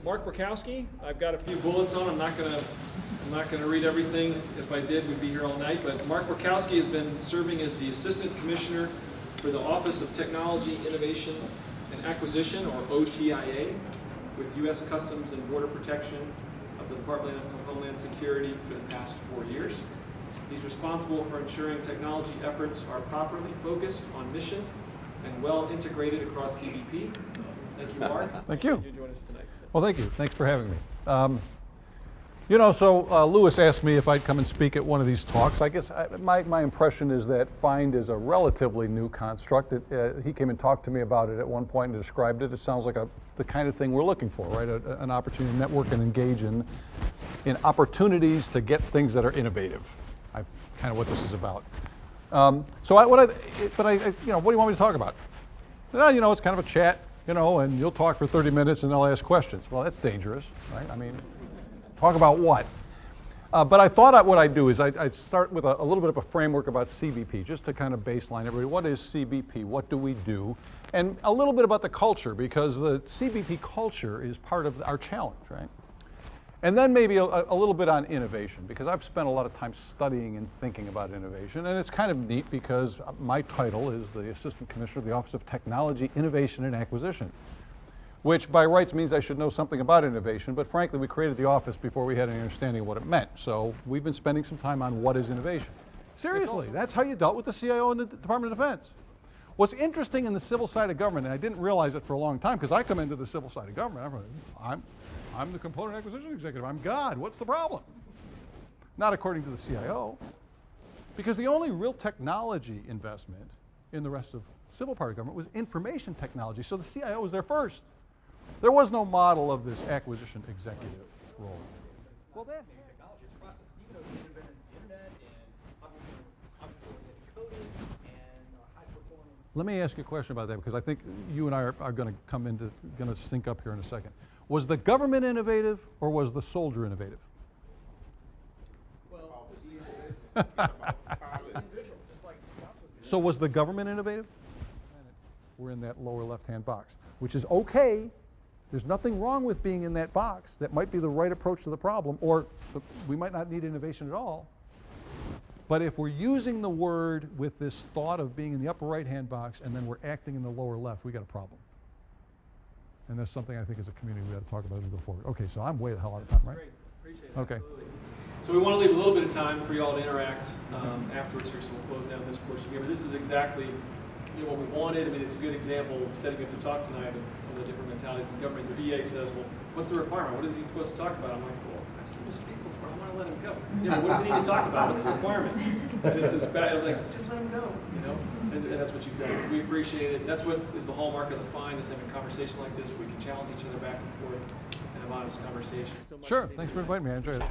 Mark Borkowski. I've got a few bullets on. I'm not gonna read everything. If I did, we'd be here all night. But Mark Borkowski has been serving as the Assistant Commissioner for the Office of Technology, Innovation, and Acquisition, or OTIA, with U.S. Customs and Border Protection of the Department of Homeland Security for the past 4 years. He's responsible for ensuring technology efforts are properly focused on mission and well integrated across CBP. Thank you, Mark. Thank you. Thank you for joining us tonight. Well, thank you. Thanks for having me. You know, so Lewis asked me if I'd come and speak at one of these talks. I guess my impression is that FIND is a relatively new construct. He came and talked to me about it at one point and described it. It sounds like the kind of thing we're looking for, right? An opportunity to network and engage in opportunities to get things that are innovative. Kind of what this is about. So what do you want me to talk about? Well, you know, it's kind of a chat, you know, and you'll talk for 30 minutes and they'll ask questions. Well, that's dangerous, right? I mean, talk about what? But I thought what I'd do is I'd start with a little bit of a framework about CBP, just to kind of baseline everybody. What is CBP? What do we do? And a little bit about the culture, because the CBP culture is part of our challenge, right? And then maybe a little bit on innovation, because I've spent a lot of time studying and thinking about innovation. And it's kind of neat because my title is the Assistant Commissioner of the Office of Technology, Innovation, and Acquisition, which by rights means I should know something about innovation, but frankly, we created the office before we had any understanding of what it meant. So we've been spending some time on what is innovation. Seriously, that's how you dealt with the CIO in the Department of Defense. What's interesting in the civil side of government, and I didn't realize it for a long time, because I come into the civil side of government, I'm the component acquisition executive. I'm God. What's the problem? Not according to the CIO. Because the only real technology investment in the rest of the civil part of government was information technology. So the CIO was there first. There was no model of this acquisition executive role. Well, that technology is process. Even though we invented the internet and object-oriented coding and high performance. Let me ask you a question about that, because I think you and I are going to sync up here in a second. Was the government innovative or was the soldier innovative? Well, so was the government innovative? We're in that lower left-hand box, which is okay. There's nothing wrong with being in that box. That might be the right approach to the problem, or we might not need innovation at all. But if we're using the word with this thought of being in the upper right-hand box and then we're acting in the lower left, we got a problem. And that's something I think as a community we ought to talk about as we go forward. Okay, so I'm way the hell out of time, right? Great, appreciate it. Okay. Absolutely. So we want to leave a little bit of time for you all to interact afterwards here, so we'll close down this portion here. But this is exactly what we wanted. I mean, it's a good example of setting up the talk tonight of some of the different mentalities in government. Your EA says, well, what's the requirement? What is he supposed to talk about? I'm like, well, I've seen this speak before. I want to let him go. Yeah, but what does he need to talk about? What's the requirement? And it's this bad, I'm like, just let him go, you know? And that's what you've done. So we appreciate it. That's what is the hallmark of the FIND, is having a conversation like this where we can challenge each other back and forth and have honest conversation. Sure, thanks for inviting me. I enjoyed it.